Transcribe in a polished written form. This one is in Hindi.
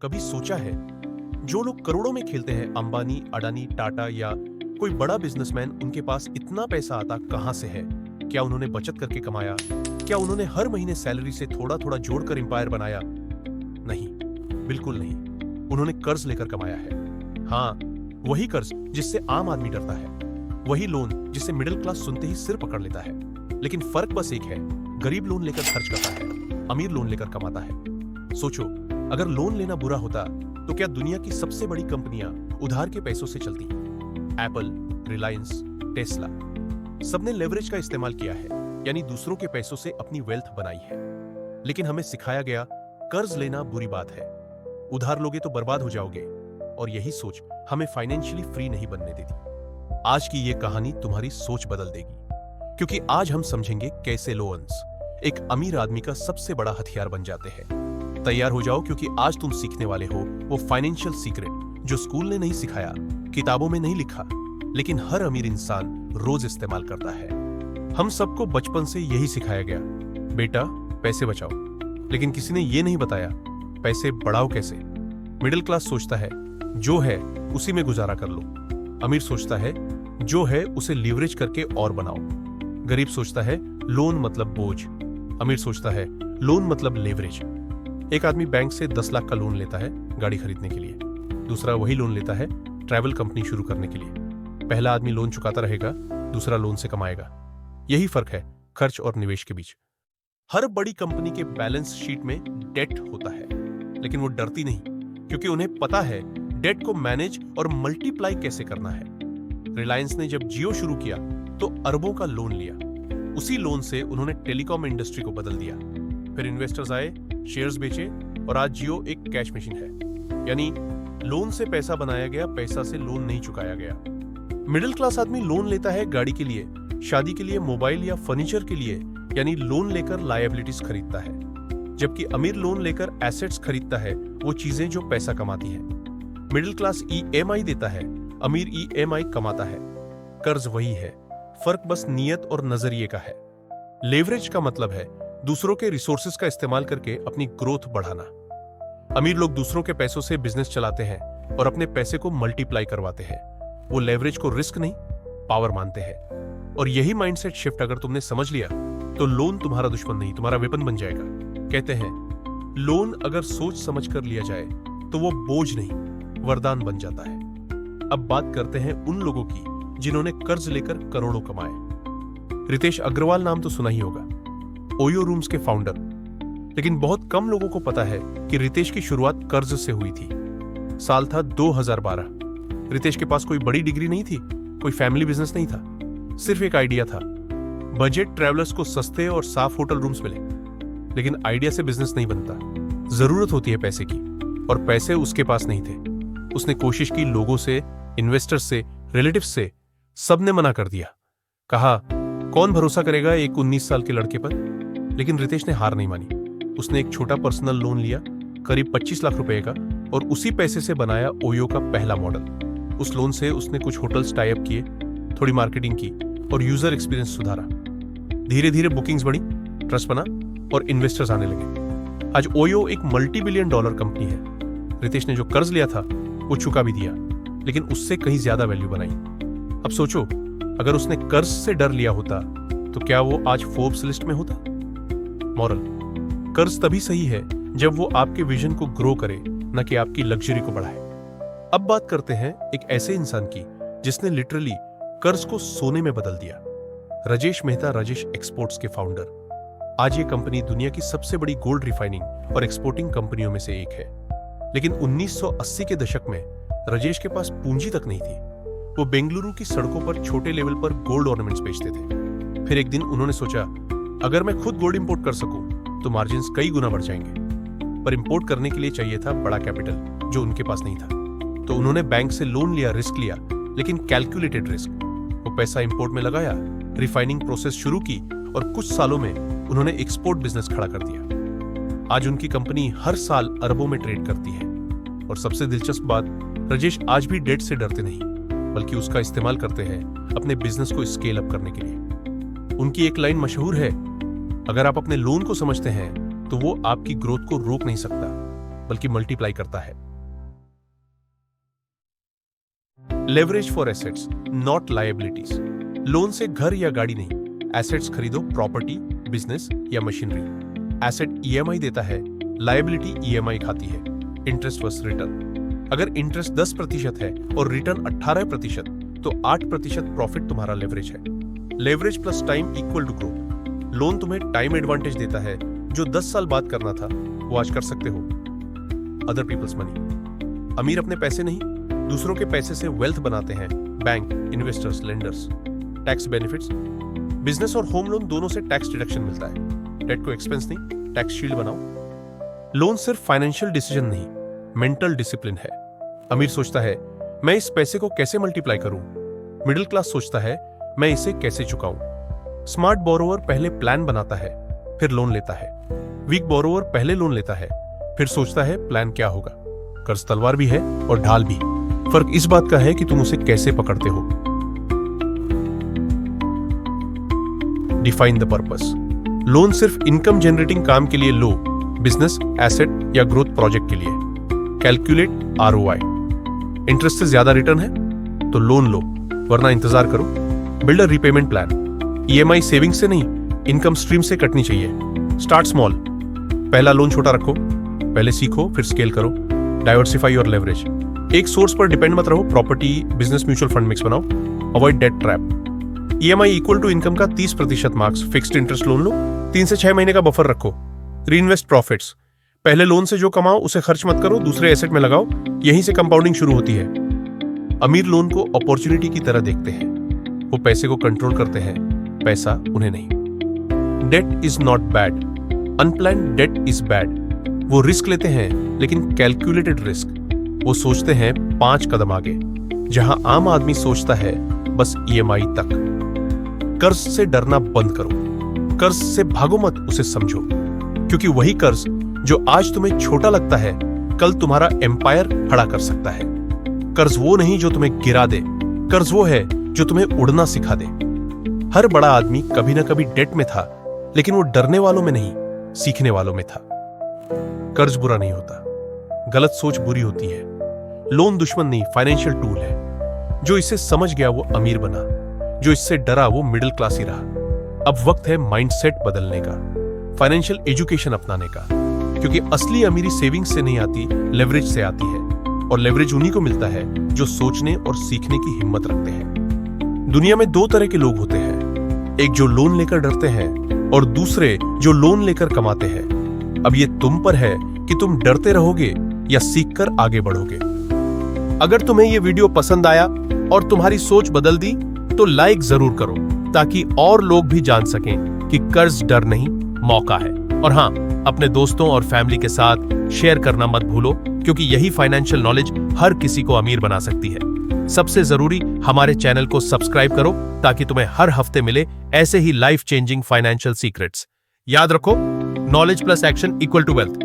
कभी सोचा है जो लोग करोड़ों में खेलते हैं, अंबानी, अडानी, टाटा या कोई बड़ा बिजनेसमैन, उनके पास इतना पैसा आता कहां से है? क्या उन्होंने बचत करके कमाया? क्या उन्होंने हर महीने सैलरी से थोड़ा थोड़ा जोड़कर एम्पायर बनाया? नहीं, बिल्कुल नहीं। उन्होंने कर्ज लेकर कमाया है। हाँ, वही कर्ज जिससे आम आदमी डरता है, वही लोन जिससे मिडिल क्लास सुनते ही सिर पकड़ लेता है। लेकिन फर्क बस एक है, गरीब लोन लेकर खर्च करता है, अमीर लोन लेकर कमाता है। सोचो, अगर लोन लेना बुरा होता तो क्या दुनिया की सबसे बड़ी कंपनियां उधार के पैसों से चलती? एप्पल, रिलायंस, टेस्ला, सबने लेवरेज का इस्तेमाल किया है, यानी दूसरों के पैसों से अपनी वेल्थ बनाई है। लेकिन हमें सिखाया गया कर्ज लेना बुरी बात है, उधार लोगे तो बर्बाद हो जाओगे, और यही सोच हमें फाइनेंशियली फ्री नहीं बनने देती। आज की यह कहानी तुम्हारी सोच बदल देगी, क्योंकि आज हम समझेंगे कैसे लोन्स एक अमीर आदमी का सबसे बड़ा हथियार बन जाते हैं। तैयार हो जाओ, क्योंकि आज तुम सीखने वाले हो वो फाइनेंशियल सीक्रेट जो स्कूल ने नहीं सिखाया, किताबों में नहीं लिखा, लेकिन हर अमीर इंसान रोज इस्तेमाल करता है। हम सबको बचपन से यही सिखाया गया, बेटा पैसे बचाओ, लेकिन किसी ने यह नहीं बताया पैसे बढ़ाओ कैसे। मिडिल क्लास सोचता है जो है उसी में गुजारा कर लो, अमीर सोचता है जो है उसे लीवरेज करके और बनाओ। गरीब सोचता है लोन मतलब बोझ, अमीर सोचता है लोन मतलब लेवरेज। एक आदमी बैंक से 10 लाख का लोन लेता है गाड़ी खरीदने के लिए, दूसरा वही लोन लेता है ट्रैवल कंपनी शुरू करने के लिए। पहला आदमी लोन चुकाता रहेगा, दूसरा लोन से कमाएगा। यही फर्क है खर्च और निवेश के बीच। हर बड़ी कंपनी के बैलेंस शीट में डेट होता है, लेकिन वो डरती नहीं, क्योंकि उन्हें पता है डेट को मैनेज और मल्टीप्लाई कैसे करना है। रिलायंस ने जब जियो शुरू किया तो अरबों का लोन लिया, उसी लोन से उन्होंने टेलीकॉम इंडस्ट्री को बदल दिया। फिर इन्वेस्टर्स आए, शेयर्स बेचे, और आज जियो एक कैश मशीन है। यानी लोन से पैसा बनाया गया, पैसा से लोन नहीं चुकाया गया। मिडिल क्लास आदमी लोन लेता है गाड़ी के लिए, शादी के लिए, मोबाइल या फर्नीचर के लिए, यानी लोन लेकर लायबिलिटीज खरीदता है। जबकि अमीर लोन लेकर एसेट्स खरीदता है, वो चीजें जो पैसा कमाती है। मिडिल क्लास ईएमआई देता है, अमीर ईएमआई कमाता है। कर्ज वही है, फर्क बस नियत और नजरिए का है। लेवरेज का मतलब है दूसरों के रिसोर्सेज का इस्तेमाल करके अपनी ग्रोथ बढ़ाना। अमीर लोग दूसरों के पैसों से बिजनेस चलाते हैं और अपने पैसे को मल्टीप्लाई करवाते हैं। वो लेवरेज को रिस्क नहीं, पावर मानते हैं। और यही माइंडसेट शिफ्ट अगर तुमने समझ लिया तो लोन तुम्हारा दुश्मन नहीं, तुम्हारा वेपन बन जाएगा। कहते हैं लोन अगर सोच समझ कर लिया जाए तो वो बोझ नहीं, वरदान बन जाता है। अब बात करते हैं उन लोगों की जिन्होंने कर्ज लेकर करोड़ों कमाए। रितेश अग्रवाल नाम तो सुना ही होगा, ओयो रूम्स के फाउंडर। लेकिन बहुत कम लोगों को पता है कि रितेश की शुरुआत कर्ज से हुई थी। साल था 2012। रितेश के पास कोई बड़ी डिग्री नहीं थी, कोई फैमिली बिजनेस नहीं था, सिर्फ एक आइडिया था। बजट ट्रैवलर्स को सस्ते और साफ होटल रूम्स मिले। लेकिन आइडिया से बिजनेस नहीं बनता, जरूरत होती है पैसे की, और पैसे उसके पास नहीं थे। उसने कोशिश की, लोगों से, इन्वेस्टर्स से, रिलेटिव्स से, सबने मना कर दिया। कहा कौन भरोसा करेगा एक 19 साल के लड़के पर। लेकिन रितेश ने हार नहीं मानी। उसने एक छोटा पर्सनल लोन लिया, करीब 25 लाख रुपए का, और उसी पैसे से बनाया ओयो का पहला मॉडल। उस लोन से उसने कुछ होटल्स टाई अप किए, थोड़ी मार्केटिंग की और यूजर एक्सपीरियंस सुधारा। धीरे धीरे बुकिंग्स बढ़ी, ट्रस्ट बना और इन्वेस्टर्स आने लगे। आज ओयो एक मल्टी बिलियन डॉलर कंपनी है। रितेश ने जो कर्ज लिया था वो चुका भी दिया, लेकिन उससे कहीं ज्यादा वैल्यू बनाई। अब सोचो, अगर उसने कर्ज से डर लिया होता तो क्या वो आज फोर्ब्स लिस्ट में होता? मॉरल, कर्ज तभी सही है जब वो आपके विजन को ग्रो करे, न कि आपकी लग्जरी को बढ़ाए। अब बात करते हैं एक ऐसे इंसान की जिसने लिटरली कर्ज को सोने में बदल दिया। राजेश मेहता, राजेश एक्सपोर्ट्स के फाउंडर। आज ये कंपनी दुनिया की सबसे बड़ी गोल्ड रिफाइनिंग और एक्सपोर्टिंग कंपनियों में से एक है। लेकिन 1980 के दशक में राजेश के पास पूंजी तक नहीं थी। वो बेंगलुरु की सड़कों पर छोटे लेवल पर गोल्ड ऑर्नामेंट्स बेचते थे। फिर एक दिन उन्होंने सोचा, अगर मैं खुद गोल्ड इंपोर्ट कर सकूं तो मार्जिन्स कई गुना बढ़ जाएंगे। पर इंपोर्ट करने के लिए चाहिए था बड़ा कैपिटल, जो उनके पास नहीं था। तो उन्होंने बैंक से लोन लिया, रिस्क लिया, लेकिन कैलकुलेटेड रिस्क। वो पैसा इंपोर्ट में लगाया, रिफाइनिंग प्रोसेस शुरू की, और कुछ सालों में उन्होंने एक्सपोर्ट बिजनेस खड़ा कर दिया। आज उनकी कंपनी हर साल अरबों में ट्रेड करती है। और सबसे दिलचस्प बात, राजेश आज भी डेट से डरते नहीं, बल्कि उसका इस्तेमाल करते हैं अपने बिजनेस को स्केल अप करने के लिए। उनकी एक लाइन मशहूर है, अगर आप अपने लोन को समझते हैं तो वो आपकी ग्रोथ को रोक नहीं सकता, बल्कि मल्टीप्लाई करता है। Leverage for assets not liabilities. Loan से घर या गाड़ी नहीं, एसेट्स खरीदो, प्रॉपर्टी, बिजनेस या मशीनरी। एसेट ईएमआई देता है, लायबिलिटी ईएमआई खाती है। Interest vs return. अगर इंटरेस्ट 10% है और रिटर्न 18%, तो 8% प्रॉफिट तुम्हारा लेवरेज है। Leverage plus time equal to growth. Loan तुम्हें टाइम एडवांटेज देता है, जो 10 साल बाद करना था वो आज कर सकते हो। Other peoples money. अमीर अपने पैसे नहीं, दूसरों के पैसे से वेल्थ बनाते हैं। Bank, investors, lenders. Tax benefits. Business और होम लोन दोनों से टैक्स डिडक्शन मिलता है। डेट को एक्सपेंस नहीं, टैक्स शील्ड बनाओ। लोन सिर्फ फाइनेंशियल डिसीजन नहीं, मेंटल डिसिप्लिन है। अमीर सोचता है मैं इस पैसे को कैसे मल्टीप्लाई करूं। मिडिल क्लास सोचता है मैं इसे कैसे चुकाऊं। स्मार्ट बोरोवर पहले प्लान बनाता है, फिर लोन लेता है। वीक बोरोवर पहले लोन लेता है, फिर सोचता है प्लान क्या होगा। कर्ज तलवार भी है और ढाल भी। फर्क इस बात का है कि तुम उसे कैसे पकड़ते हो। Define the purpose. लोन सिर्फ इनकम जनरेटिंग काम के लिए लो, बिजनेस, एसेट या ग्रोथ प्रोजेक्ट के लिए। Calculate ROI. इंटरेस्ट से ज्यादा रिटर्न है तो लोन लो, वरना इंतजार करो। Build a repayment plan. EMI saving से नहीं, इनकम स्ट्रीम से कटनी चाहिए। Start small. पहला लोन छोटा रखो, पहले सीखो फिर स्केल करो। Diversify your leverage. एक सोर्स पर डिपेंड मत रहो, property, business, mutual fund mix बनाओ। Avoid debt trap. EMI equal to income का 30% मार्क्स। फिक्स्ड इंटरेस्ट लोन लो, 3 से 6 महीने का बफर रखो। Reinvest profits. पहले लोन से जो कमाओ उसे खर्च मत करो, दूसरे एसेट में लगाओ, यहीं से कंपाउंडिंग शुरू होती है। अमीर लोन को अपॉर्चुनिटी की तरह देखते हैं, वो पैसे को कंट्रोल करते हैं, पैसा उन्हें नहीं। Debt is not bad, unplanned debt is bad. वो रिस्क लेते हैं लेकिन कैलकुलेटेड रिस्क। वो सोचते हैं 5 कदम आगे, जहां आम आदमी सोचता है बस ईएमआई तक। कर्ज से डरना बंद करो, कर्ज से भागो मत, उसे समझो। क्योंकि वही कर्ज जो आज तुम्हें छोटा लगता है, कल तुम्हारा एम्पायर खड़ा कर सकता है। कर्ज वो नहीं जो तुम्हें गिरा दे, कर्ज वो है जो तुम्हें उड़ना सिखा दे। हर बड़ा आदमी कभी ना कभी डेट में था, लेकिन वो डरने वालों में नहीं, सीखने वालों में था। कर्ज बुरा नहीं होता, गलत सोच बुरी होती है। लोन दुश्मन नहीं, फाइनेंशियल टूल है। जो इसे समझ गया वो अमीर बना, जो इससे डरा वो मिडिल क्लास ही रहा। अब वक्त है माइंडसेट बदलने का, फाइनेंशियल एजुकेशन अपनाने का। क्योंकि असली अमीरी सेविंग्स से नहीं आती, लेवरेज से आती है। और लेवरेज उन्हीं को मिलता है जो सोचने और सीखने की हिम्मत रखते हैं। दुनिया में 2 तरह के लोग होते हैं, एक जो लोन लेकर डरते हैं और दूसरे जो लोन लेकर कमाते हैं। अब ये तुम पर है कि तुम डरते रहोगे या सीखकर आगे बढ़ोगे। अगर तुम्हें ये वीडियो पसंद आया और तुम्हारी सोच बदल दी तो लाइक जरूर करो, ताकि और लोग भी जान सकें कि कर्ज डर नहीं, मौका है। और हाँ, अपने दोस्तों और फैमिली के साथ शेयर करना मत भूलो, क्योंकि यही फाइनेंशियल नॉलेज हर किसी को अमीर बना सकती है। सबसे जरूरी, हमारे चैनल को सब्सक्राइब करो ताकि तुम्हें हर हफ्ते मिले ऐसे ही लाइफ चेंजिंग फाइनेंशियल सीक्रेट्स। याद रखो, knowledge plus action equal to wealth.